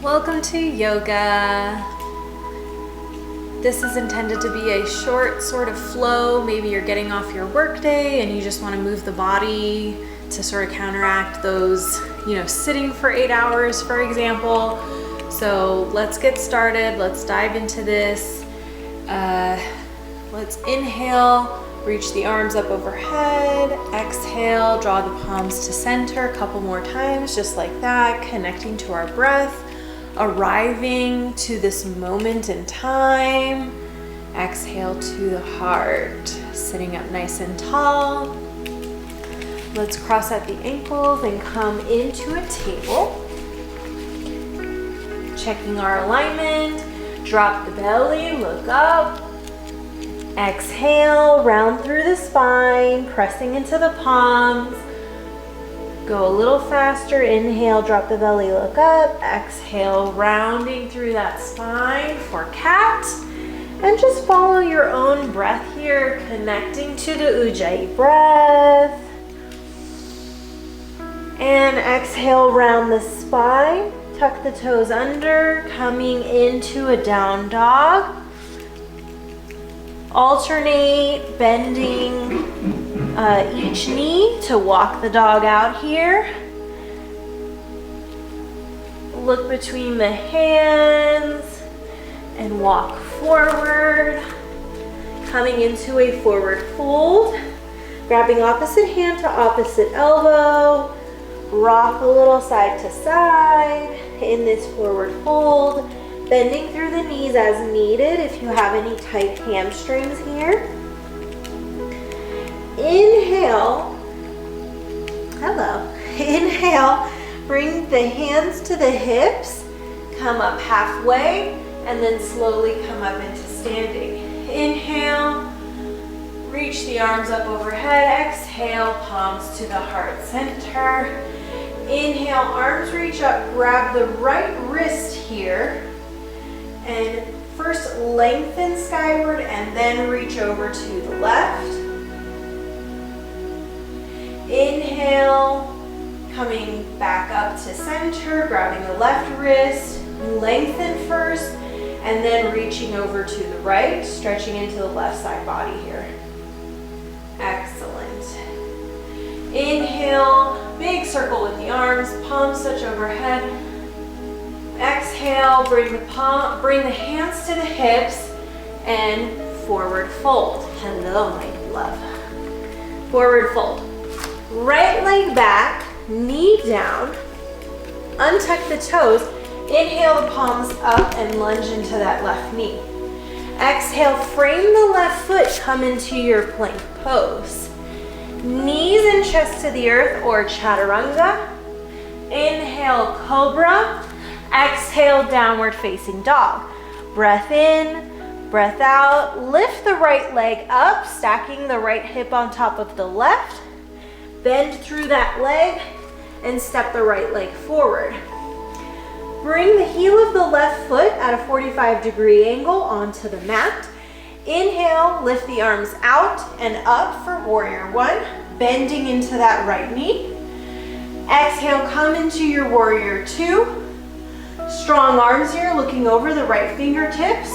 Welcome to yoga. This is intended to be a short sort of flow. Maybe you're getting off your workday and you just want to move the body to sort of counteract those, sitting for 8 hours, for example. So let's get started. Let's dive into this. Let's inhale, reach the arms up overhead. Exhale, draw the palms to center a couple more times, just like that, connecting to our breath. Arriving to this moment in time. Exhale to the heart. Sitting up nice and tall. Let's cross at the ankles and come into a table. Checking our alignment. Drop the belly, look up. Exhale, round through the spine, pressing into the palms. Go a little faster. Inhale, drop the belly, look up. Exhale, rounding through that spine for cat. And just follow your own breath here, connecting to the Ujjayi breath. And exhale, round the spine. Tuck the toes under, coming into a down dog. Alternate, bending each knee to walk the dog out here. Look between the hands and walk forward. Coming into a forward fold. Grabbing opposite hand to opposite elbow. Rock a little side to side in this forward fold. Bending through the knees as needed if you have any tight hamstrings here. Inhale, inhale, bring the hands to the hips, come up halfway, and then slowly come up into standing. Inhale, reach the arms up overhead, exhale, palms to the heart center. Inhale, arms reach up, grab the right wrist here, and first lengthen skyward and then reach over to the left. Inhale, coming back up to center, grabbing the left wrist, lengthen first, and then reaching over to the right, stretching into the left side body here. Excellent. Inhale, big circle with the arms, palms touch overhead. Exhale, bring the hands to the hips and forward fold. Hello, my love. Forward fold. Right leg back, knee down, untuck the toes, inhale the palms up and lunge into that left knee. Exhale, frame the left foot, come into your plank pose. Knees and chest to the earth or chaturanga. Inhale, cobra. Exhale, downward facing dog. Breath in, breath out. Lift the right leg up, stacking the right hip on top of the left. Bend through that leg and step the right leg forward. Bring the heel of the left foot at a 45-degree angle onto the mat. Inhale, lift the arms out and up for warrior one, bending into that right knee. Exhale, come into your warrior two. Strong arms here, looking over the right fingertips.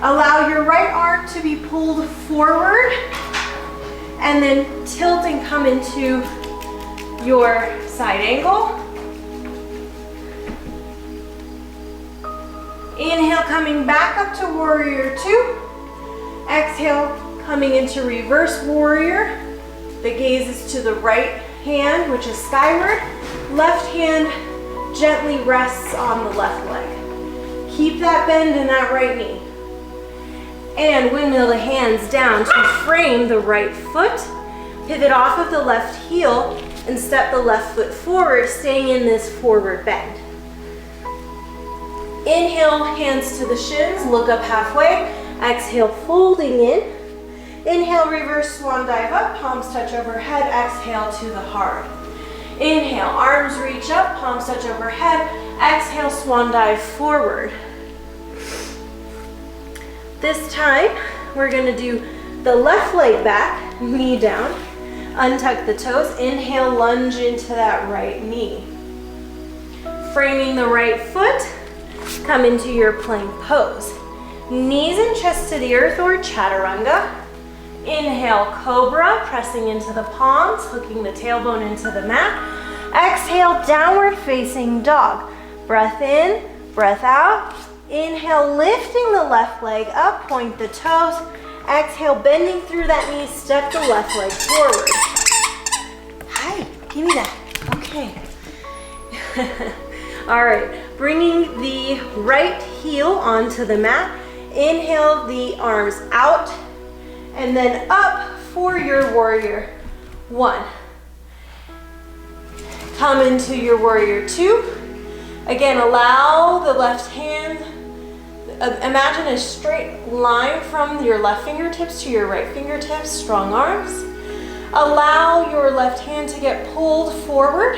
Allow your right arm to be pulled forward and then tilt and come into your side angle. Inhale, coming back up to warrior two. Exhale, coming into reverse warrior. The gaze is to the right hand, which is skyward. Left hand gently rests on the left leg. Keep that bend in that right knee. And windmill the hands down to frame the right foot. Pivot off of the left heel and step the left foot forward, staying in this forward bend. Inhale, hands to the shins, look up halfway. Exhale, folding in. Inhale, reverse swan dive up, palms touch overhead. Exhale to the heart. Inhale, arms reach up, palms touch overhead. Exhale, swan dive forward. This time, we're gonna do the left leg back, knee down. Untuck the toes. Inhale, lunge into that right knee. Framing the right foot, come into your plank pose. Knees and chest to the earth or chaturanga. Inhale, cobra, pressing into the palms, hooking the tailbone into the mat. Exhale, downward facing dog. Breath in, breath out. Inhale, lifting the left leg up, point the toes. Exhale, bending through that knee, step the left leg forward. Hi, give me that. Okay. All right, bringing the right heel onto the mat. Inhale the arms out and then up for your warrior one. Come into your warrior two. Again, allow the left hand, imagine a straight line from your left fingertips to your right fingertips, strong arms. Allow your left hand to get pulled forward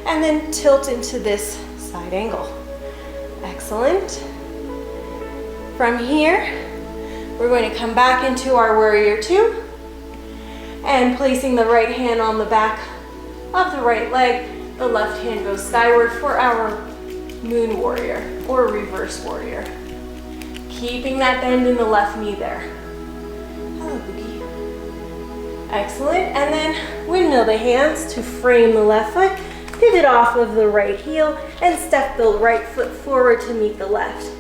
and then tilt into this side angle. Excellent. From here, we're going to come back into our warrior two and placing the right hand on the back of the right leg, the left hand goes skyward for our moon warrior or reverse warrior. Keeping that bend in the left knee there. Hello, Boogie. Excellent. And then windmill the hands to frame the left foot, pivot off of the right heel, and step the right foot forward to meet the left.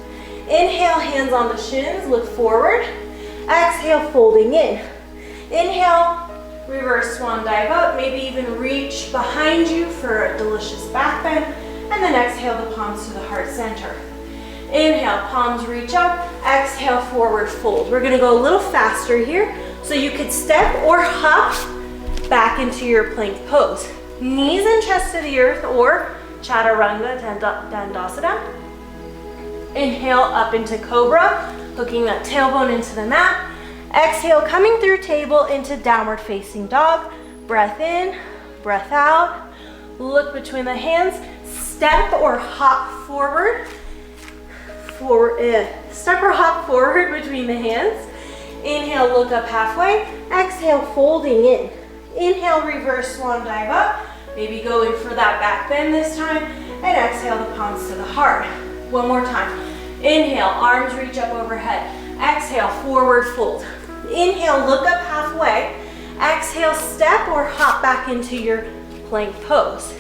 Inhale, hands on the shins, look forward. Exhale, folding in. Inhale, reverse swan dive up, maybe even reach behind you for a delicious back bend, and then exhale the palms to the heart center. Inhale, palms reach up, exhale, forward fold. We're gonna go a little faster here, so you could step or hop back into your plank pose. Knees and chest to the earth or chaturanga dandasana. Inhale up into cobra, hooking that tailbone into the mat. Exhale, coming through table into downward facing dog. Breath in, breath out. Look between the hands. Step or hop forward. Step or hop forward between the hands. Inhale, look up halfway. Exhale, folding in. Inhale, reverse swan dive up. Maybe going for that back bend this time. And exhale the palms to the heart. One more time. Inhale, arms reach up overhead. Exhale, forward fold. Inhale, look up halfway. Exhale, step or hop back into your plank pose.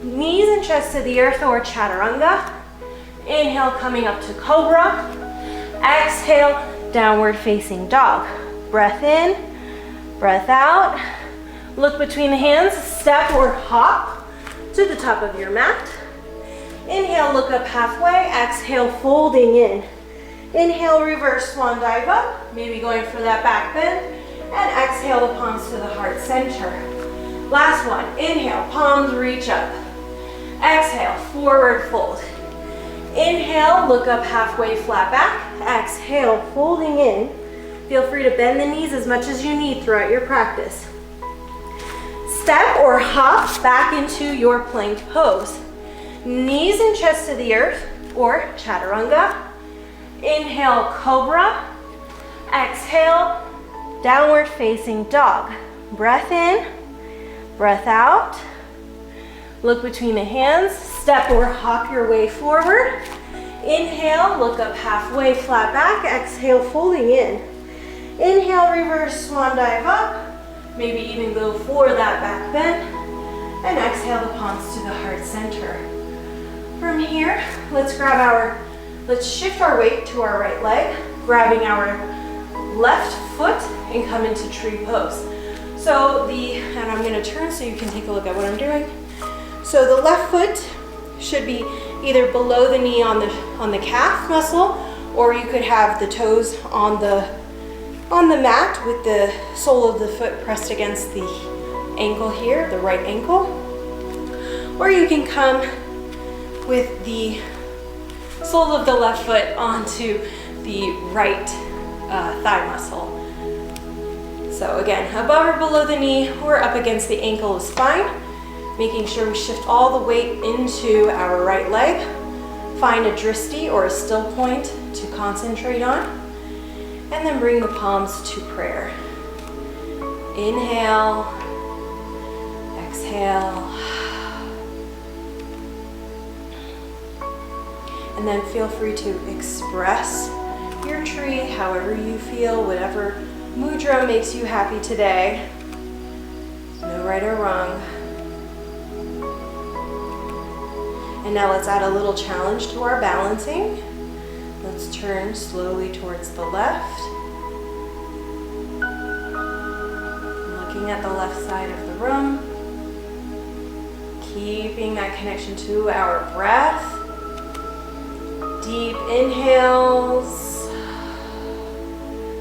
Knees and chest to the earth or chaturanga. Inhale, coming up to cobra. Exhale, downward facing dog. Breath in, breath out. Look between the hands, step or hop to the top of your mat. Inhale, look up halfway. Exhale, folding in. Inhale, reverse swan dive up, maybe going for that back bend. And exhale the palms to the heart center. Last one, inhale, palms reach up. Exhale, forward fold. Inhale, look up halfway, flat back. Exhale, folding in. Feel free to bend the knees as much as you need throughout your practice. Step or hop back into your plank pose. Knees and chest to the earth or chaturanga. Inhale, cobra. Exhale, downward facing dog. Breath in, breath out. Look between the hands, step or hop your way forward. Inhale, look up halfway, flat back. Exhale, folding in. Inhale, reverse swan dive up. Maybe even go for that back bend. And exhale the palms to the heart center. From here, let's shift our weight to our right leg, grabbing our left foot and come into tree pose. So and I'm gonna turn so you can take a look at what I'm doing. So the left foot should be either below the knee on the calf muscle, or you could have the toes on the mat with the sole of the foot pressed against the ankle here, the right ankle. Or you can come with the sole of the left foot onto the right thigh muscle. So again, above or below the knee or up against the ankle of spine, making sure we shift all the weight into our right leg. Find a dristi or a still point to concentrate on, and then bring the palms to prayer. Inhale, exhale. And then feel free to express your tree however you feel, whatever mudra makes you happy today. No right or wrong. And now let's add a little challenge to our balancing. Let's turn slowly towards the left. Looking at the left side of the room. Keeping that connection to our breath. Deep inhales.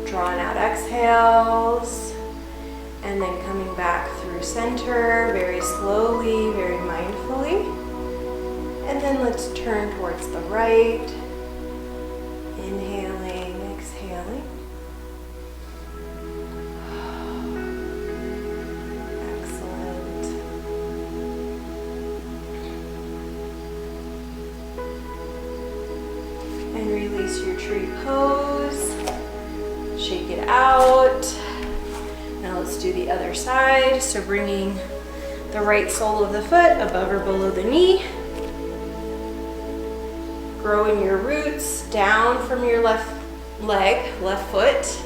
Drawn out exhales. And then coming back through center very slowly, very mindfully. And then let's turn towards the right. Inhaling, exhaling. Excellent. And release your tree pose. Shake it out. Now let's do the other side. So bringing the right sole of the foot above or below the knee. Growing your roots down from your left leg, left foot.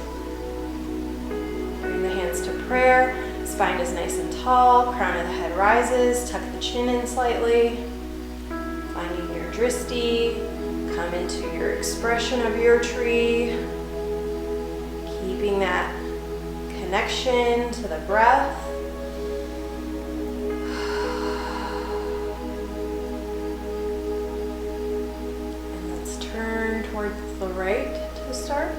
Bring the hands to prayer. Spine is nice and tall. Crown of the head rises. Tuck the chin in slightly. Finding your drishti. Come into your expression of your tree. Keeping that connection to the breath. Towards the right to start.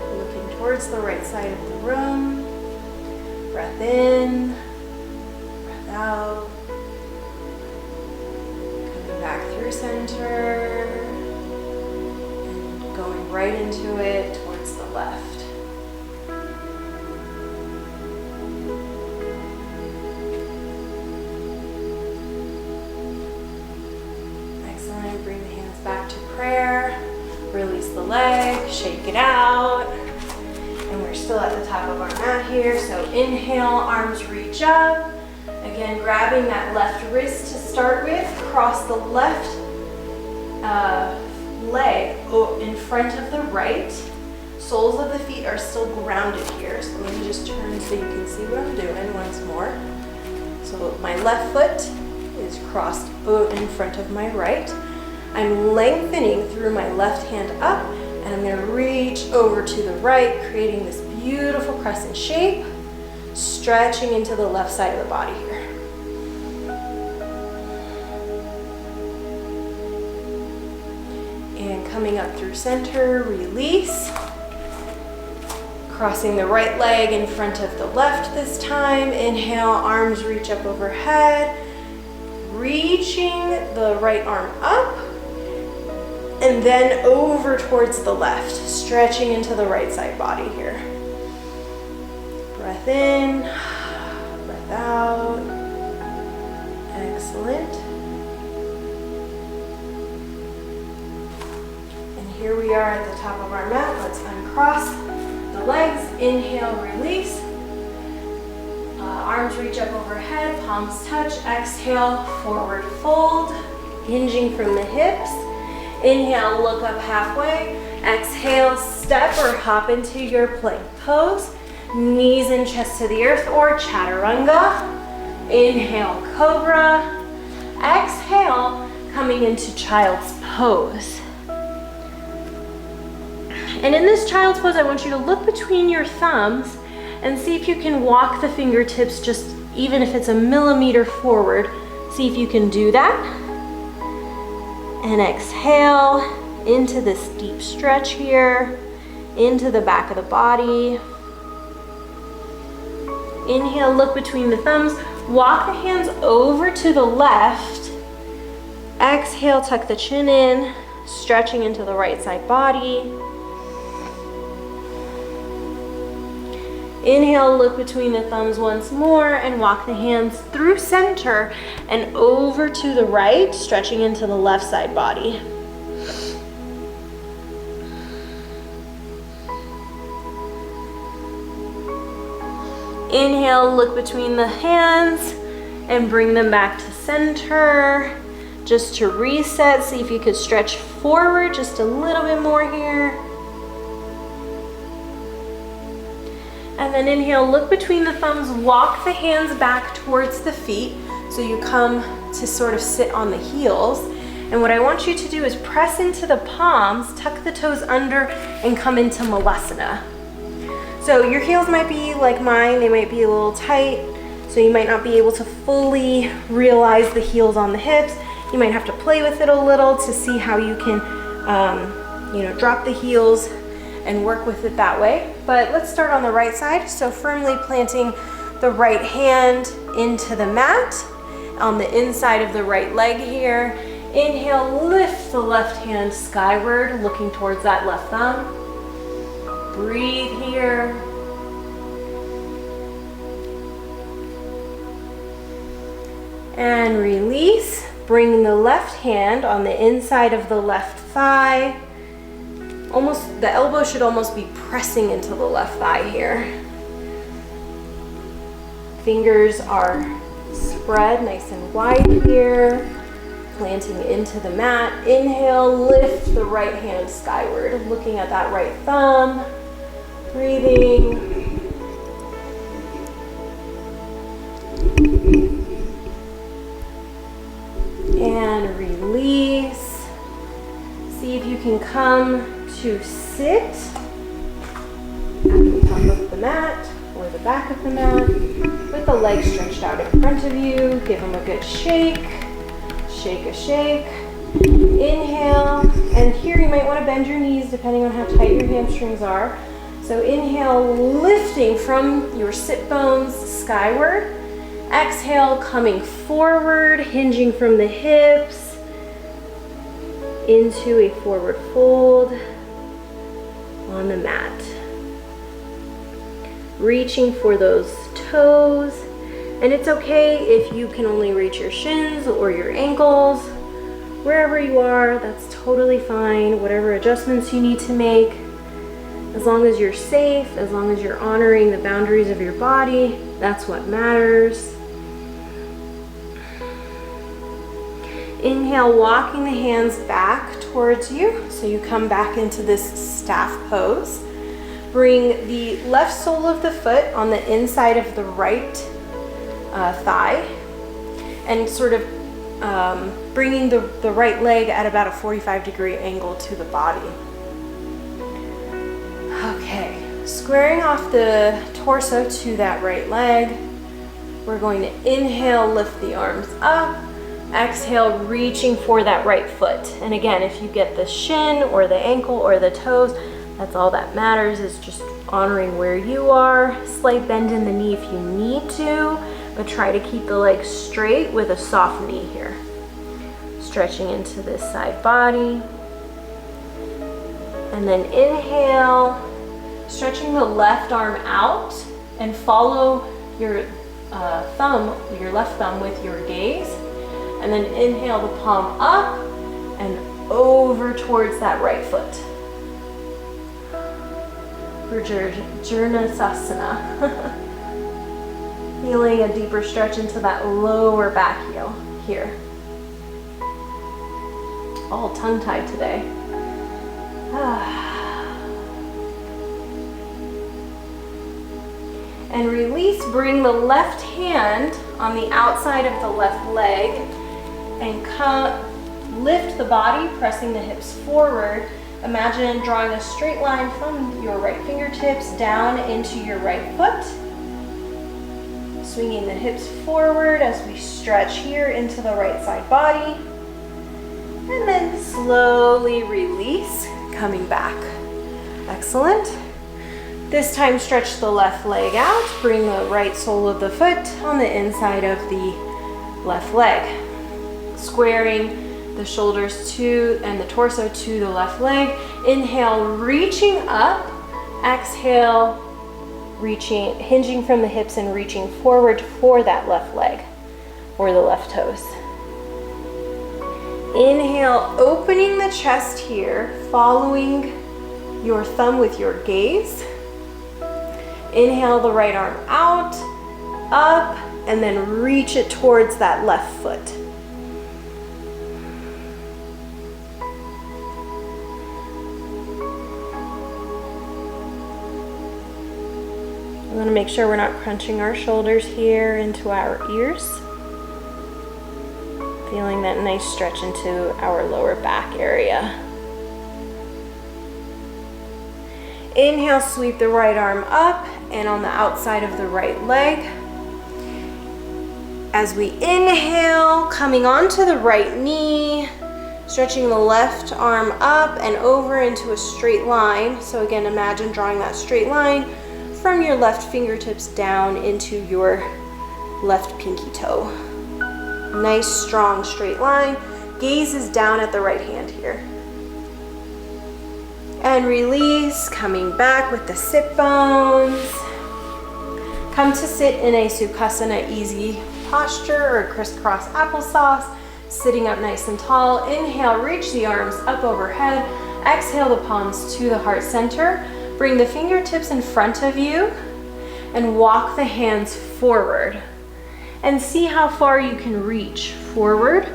Looking towards the right side of the room. Breath in, breath out. Coming back through center. And going right into it towards the left. Excellent. Bring the hands back to prayer. Release the leg, shake it out. And we're still at the top of our mat here. So inhale, arms reach up. Again, grabbing that left wrist to start with. Cross the left leg in front of the right. Soles of the feet are still grounded here. So let me just turn so you can see what I'm doing once more. So my left foot is crossed in front of my right. I'm lengthening through my left hand up, and I'm going to reach over to the right, creating this beautiful crescent shape, stretching into the left side of the body here. And coming up through center, release. Crossing the right leg in front of the left this time. Inhale, arms reach up overhead. Reaching the right arm up. And then over towards the left, stretching into the right side body here. Breath in, breath out. Excellent. And here we are at the top of our mat. Let's uncross the legs. Inhale, release. Arms reach up overhead, palms touch. Exhale, forward fold, hinging from the hips. Inhale, look up halfway. Exhale, step or hop into your plank pose. Knees and chest to the earth or chaturanga. Inhale, cobra. Exhale, coming into child's pose. And in this child's pose, I want you to look between your thumbs and see if you can walk the fingertips just even if it's a millimeter forward. See if you can do that. And exhale into this deep stretch here, into the back of the body. Inhale, look between the thumbs. Walk the hands over to the left. Exhale, tuck the chin in, stretching into the right side body. Inhale, look between the thumbs once more and walk the hands through center and over to the right, stretching into the left side body. Inhale, look between the hands and bring them back to center. Just to reset, see if you could stretch forward just a little bit more here. And then inhale, look between the thumbs, walk the hands back towards the feet so you come to sort of sit on the heels. And what I want you to do is press into the palms, tuck the toes under, and come into Svasana. So your heels might be like mine, they might be a little tight, so you might not be able to fully realize the heels on the hips. You might have to play with it a little to see how you can, drop the heels and work with it that way. But let's start on the right side. So firmly planting the right hand into the mat on the inside of the right leg here. Inhale, lift the left hand skyward, looking towards that left thumb. Breathe here. And release. Bring the left hand on the inside of the left thigh. The elbow should almost be pressing into the left thigh here. Fingers are spread nice and wide here. Planting into the mat. Inhale, lift the right hand skyward, looking at that right thumb. Breathing. And release. See if you can come to sit at the top of the mat or the back of the mat with the legs stretched out in front of you. Give them a good shake. Shake a shake. Inhale, and here you might want to bend your knees depending on how tight your hamstrings are. So inhale, lifting from your sit bones skyward. Exhale, coming forward, hinging from the hips into a forward fold on the mat. Reaching for those toes. And it's okay if you can only reach your shins or your ankles. Wherever you are, that's totally fine. Whatever adjustments you need to make. As long as you're safe, as long as you're honoring the boundaries of your body, that's what matters. Inhale, walking the hands back towards you. So you come back into this staff pose. Bring the left sole of the foot on the inside of the right thigh and sort of bringing the right leg at about a 45-degree angle to the body. Okay, squaring off the torso to that right leg. We're going to inhale, lift the arms up. Exhale, reaching for that right foot. And again, if you get the shin or the ankle or the toes, that's all that matters, is just honoring where you are. Slight bend in the knee if you need to, but try to keep the legs straight with a soft knee here. Stretching into this side body. And then inhale, stretching the left arm out and follow your left thumb with your gaze. And then inhale the palm up and over towards that right foot. For Svasana. Feeling a deeper stretch into that lower back heel here. All tongue-tied today. And release, bring the left hand on the outside of the left leg and lift the body, pressing the hips forward. Imagine drawing a straight line from your right fingertips down into your right foot. Swinging the hips forward as we stretch here into the right side body. And then slowly release, coming back. Excellent. This time stretch the left leg out, bring the right sole of the foot on the inside of the left leg. Squaring the shoulders to and the torso to the left leg. Inhale, reaching up. Exhale, hinging from the hips and reaching forward for that left leg or the left toes. Inhale, opening the chest here, following your thumb with your gaze. Inhale the right arm out, up, and then reach it towards that left foot. We want to make sure we're not crunching our shoulders here into our ears. Feeling that nice stretch into our lower back area. Inhale, sweep the right arm up and on the outside of the right leg. As we inhale, coming onto the right knee, stretching the left arm up and over into a straight line. So again, imagine drawing that straight line from your left fingertips down into your left pinky toe. Nice, strong, straight line. Gaze is down at the right hand here. And release, coming back with the sit bones. Come to sit in a Sukhasana easy posture or crisscross applesauce, sitting up nice and tall. Inhale, reach the arms up overhead. Exhale the palms to the heart center. Bring the fingertips in front of you and walk the hands forward. And see how far you can reach forward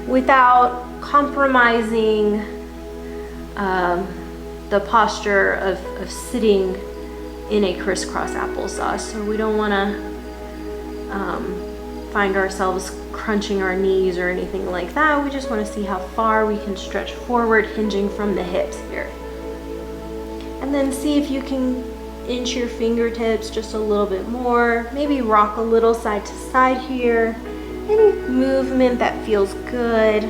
without compromising the posture of sitting in a crisscross applesauce. So we don't want to find ourselves crunching our knees or anything like that. We just want to see how far we can stretch forward, hinging from the hips here. And then see if you can inch your fingertips just a little bit more. Maybe rock a little side to side here. Any movement that feels good.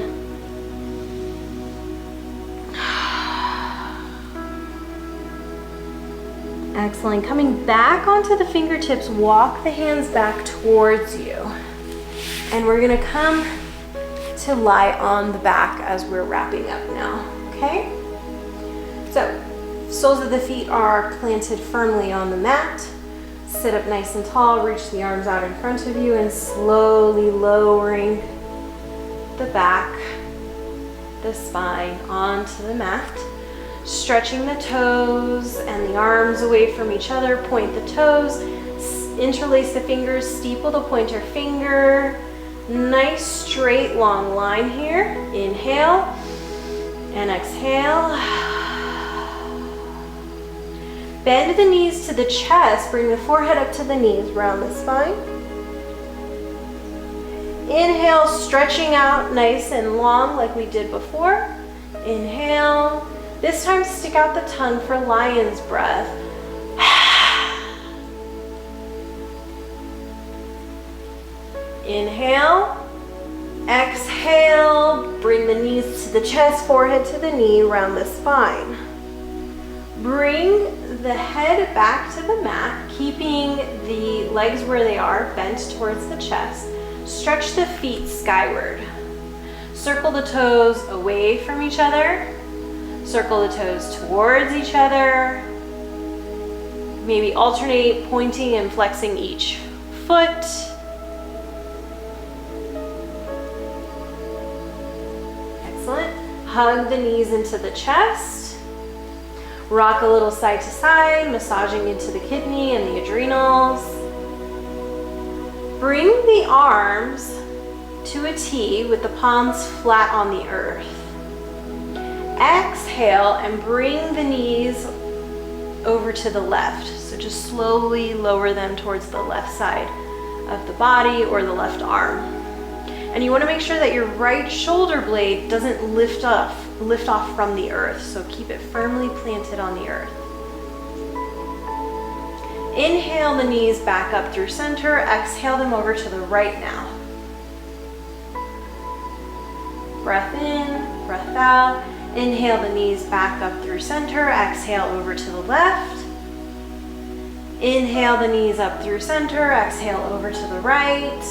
Excellent. Coming back onto the fingertips, walk the hands back towards you. And we're gonna come to lie on the back as we're wrapping up now, okay? So, soles of the feet are planted firmly on the mat. Sit up nice and tall, reach the arms out in front of you and slowly lowering the back, the spine onto the mat. Stretching the toes and the arms away from each other, point the toes, interlace the fingers, steeple the pointer finger. Nice straight long line here. Inhale and exhale. Bend the knees to the chest, bring the forehead up to the knees, round the spine. Inhale, stretching out nice and long like we did before. Inhale. This time stick out the tongue for lion's breath. Inhale. Exhale. Bring the knees to the chest, forehead to the knee, round the spine. Bring the head back to the mat, keeping the legs where they are, bent towards the chest. Stretch the feet skyward. Circle the toes away from each other. Circle the toes towards each other. Maybe alternate pointing and flexing each foot. Excellent. Hug the knees into the chest. Rock a little side to side, massaging into the kidney and the adrenals. Bring the arms to a T with the palms flat on the earth. Exhale and bring the knees over to the left. So just slowly lower them towards the left side of the body or the left arm. And you want to make sure that your right shoulder blade doesn't lift off from the earth. So keep it firmly planted on the earth. Inhale the knees back up through center. Exhale them over to the right now. Breath in, breath out. Inhale the knees back up through center. Exhale over to the left. Inhale the knees up through center. Exhale over to the right.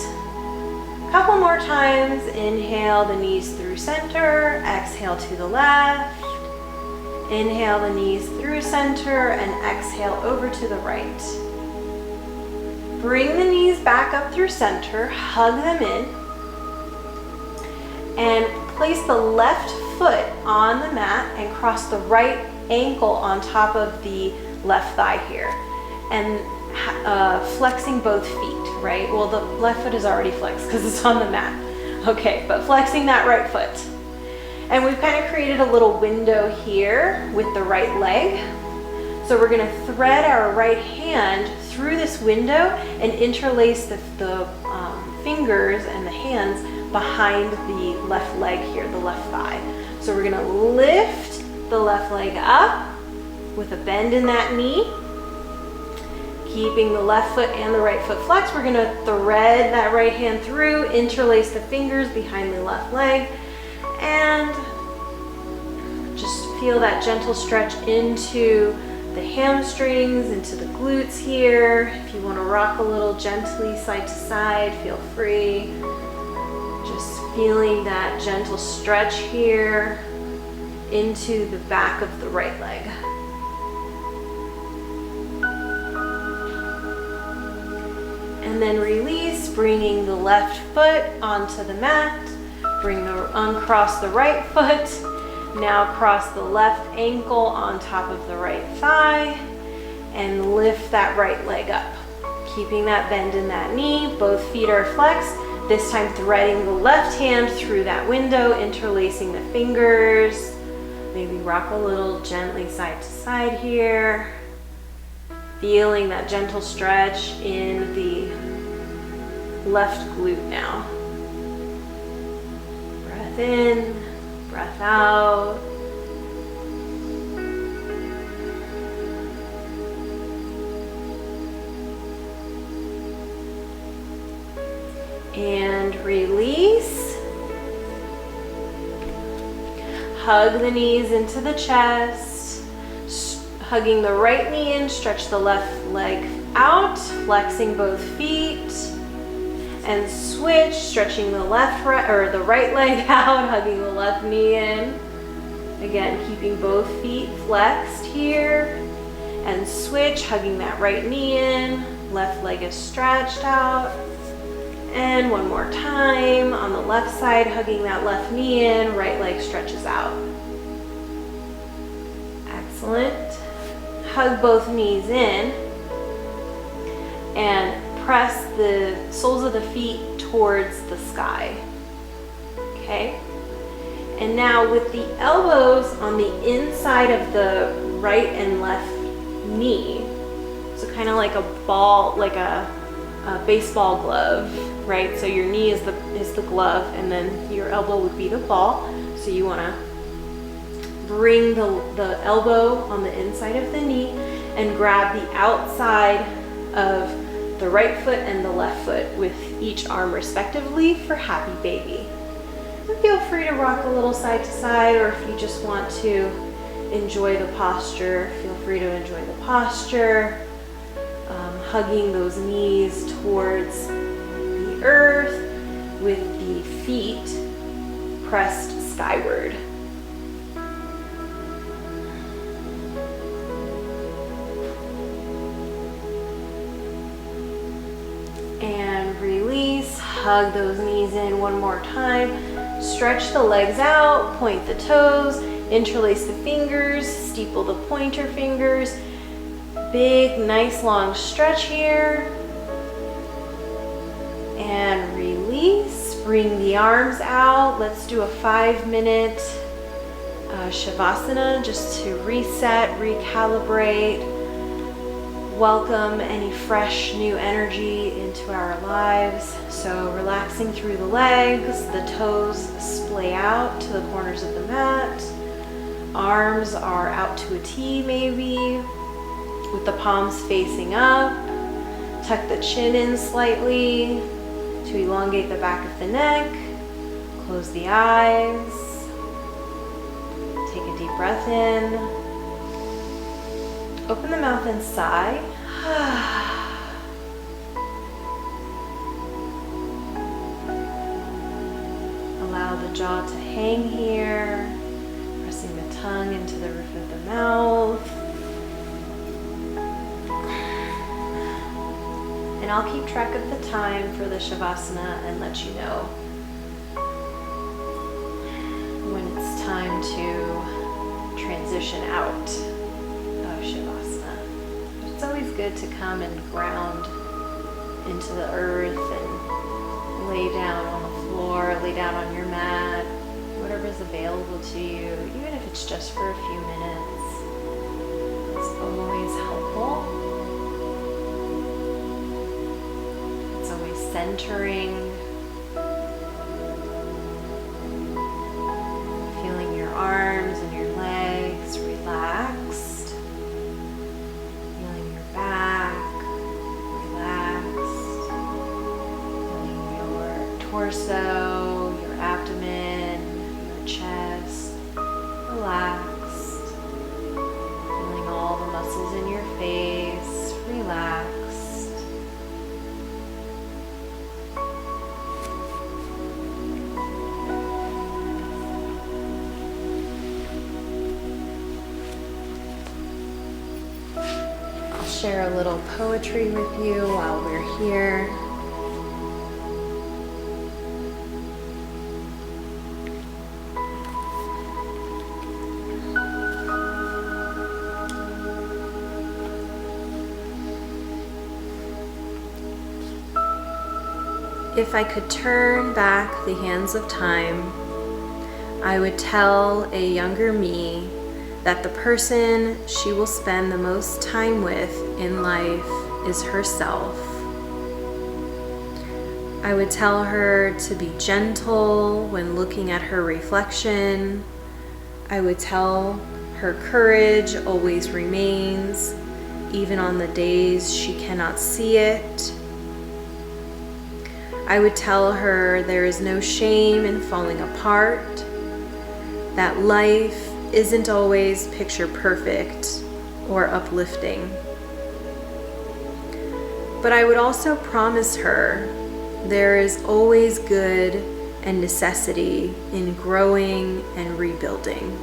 Couple more times. Inhale the knees through center. Exhale to the left. Inhale the knees through center and exhale over to the right. Bring the knees back up through center. Hug them in. And place the left foot on the mat and cross the right ankle on top of the left thigh here. and flexing both feet, right? Well, the left foot is already flexed because it's on the mat. Okay, but flexing that right foot. And we've kind of created a little window here with the right leg. So we're gonna thread our right hand through this window and interlace the fingers and the hands behind the left leg here, the left thigh. So we're gonna lift the left leg up with a bend in that knee. Keeping the left foot and the right foot flexed, we're gonna thread that right hand through, interlace the fingers behind the left leg, and just feel that gentle stretch into the hamstrings, into the glutes here. If you wanna rock a little gently side to side, feel free. Just feeling that gentle stretch here into the back of the right leg. And then release, bringing the left foot onto the mat. Uncross the right foot. Now cross the left ankle on top of the right thigh and lift that right leg up. Keeping that bend in that knee, both feet are flexed. This time threading the left hand through that window, interlacing the fingers. Maybe rock a little gently side to side here. Feeling that gentle stretch in the left glute now. Breath in, breath out. And release. Hug the knees into the chest. Hugging the right knee in, stretch the left leg out, flexing both feet, and switch, stretching the the right leg out, hugging the left knee in. Again, keeping both feet flexed here, and switch, hugging that right knee in, left leg is stretched out. And one more time on the left side, hugging that left knee in, right leg stretches out. Excellent. Hug both knees in and press the soles of the feet towards the sky. Okay? And now with the elbows on the inside of the right and left knee, so kind of like a ball, like a baseball glove, right? So your knee is the glove, and then your elbow would be the ball. So you want to bring the elbow on the inside of the knee and grab the outside of the right foot and the left foot with each arm respectively for happy baby. And feel free to rock a little side to side, or if you just want to enjoy the posture, feel free to enjoy the posture. Hugging those knees towards the earth with the feet pressed skyward. And release, hug those knees in one more time. Stretch the legs out, point the toes, interlace the fingers, steeple the pointer fingers. Big, nice long stretch here. And release, bring the arms out. Let's do a 5-minute Svasana just to reset, recalibrate, welcome any fresh new energy into our lives. So relaxing through the legs, the toes splay out to the corners of the mat. Arms are out to a T maybe, with the palms facing up. Tuck the chin in slightly to elongate the back of the neck. Close the eyes. Take a deep breath in. Open the mouth and sigh. Allow the jaw to hang here, pressing the tongue into the roof of the mouth. And I'll keep track of the time for the Shavasana and let you know when it's time to transition out of Shavasana. It's always good to come and ground into the earth and lay down on the floor, lay down on your mat, whatever is available to you, even if it's just for a few minutes. It's always helpful. It's always centering. Feeling your arms and your legs relaxed. Feeling your back relaxed. Feeling your torso, your abdomen, your chest relaxed. Feeling all the muscles in your face relaxed. Share a little poetry with you while we're here. If I could turn back the hands of time, I would tell a younger me that the person she will spend the most time with in life is herself. I would tell her to be gentle when looking at her reflection. I would tell her courage always remains, even on the days she cannot see it. I would tell her there is no shame in falling apart, that life isn't always picture perfect or uplifting. But I would also promise her there is always good and necessity in growing and rebuilding.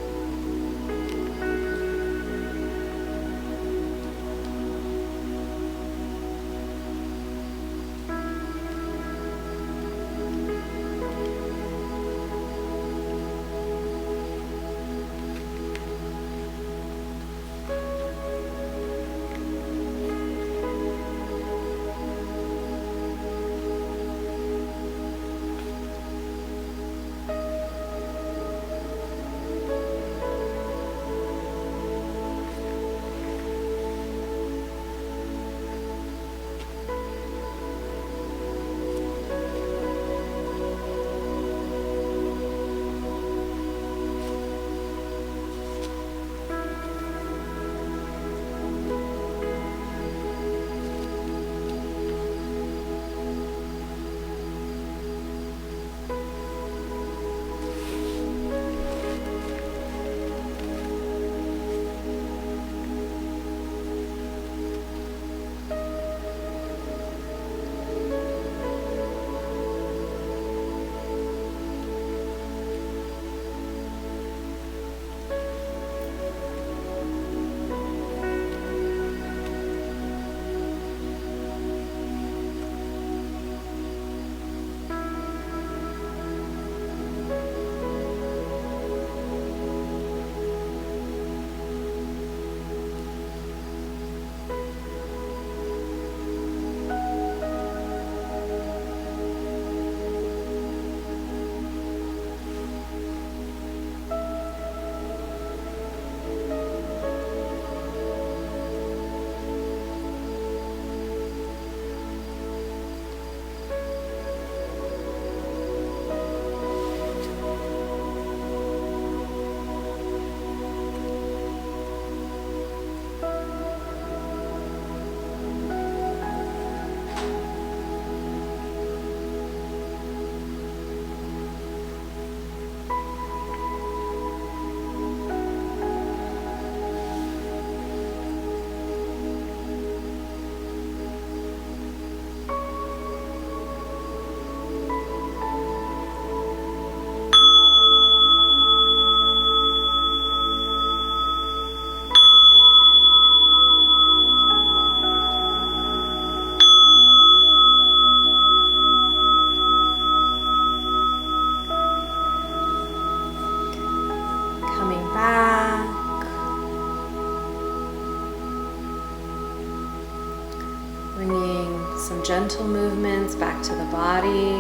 some gentle movements back to the body.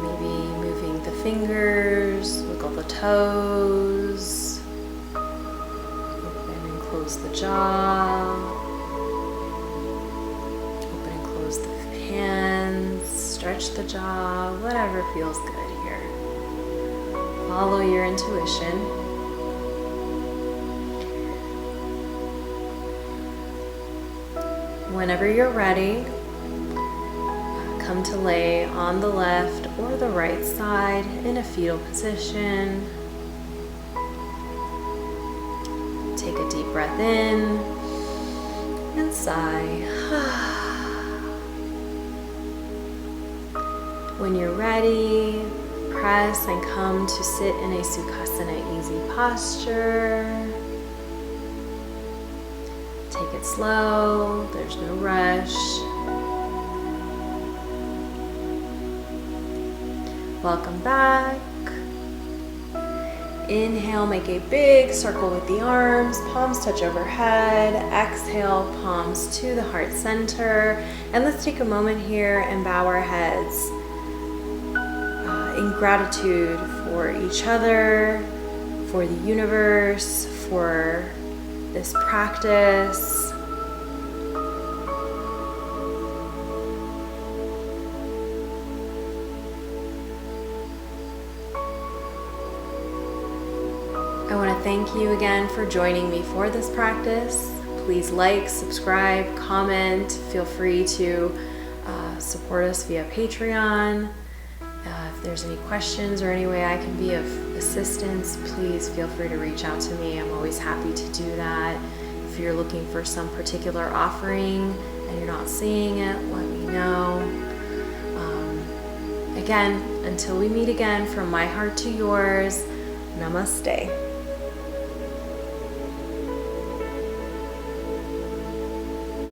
Maybe moving the fingers, wiggle the toes. Open and close the jaw. Open and close the hands. Stretch the jaw, whatever feels good here. Follow your intuition. Whenever you're ready, come to lay on the left or the right side in a fetal position. Take a deep breath in and sigh. When you're ready, press and come to sit in a Svasana easy posture. Take it slow, there's no rush. Welcome back. Inhale, make a big circle with the arms, palms touch overhead. Exhale, palms to the heart center. And let's take a moment here and bow our heads in gratitude for each other, for the universe, for this practice. I want to thank you again for joining me for this practice. Please like, subscribe, comment. Feel free to support us via Patreon. If there's any questions or any way I can be of assistance, please feel free to reach out to me. I'm always happy to do that. If you're looking for some particular offering and you're not seeing it, let me know. Again, until we meet again, from my heart to yours, namaste.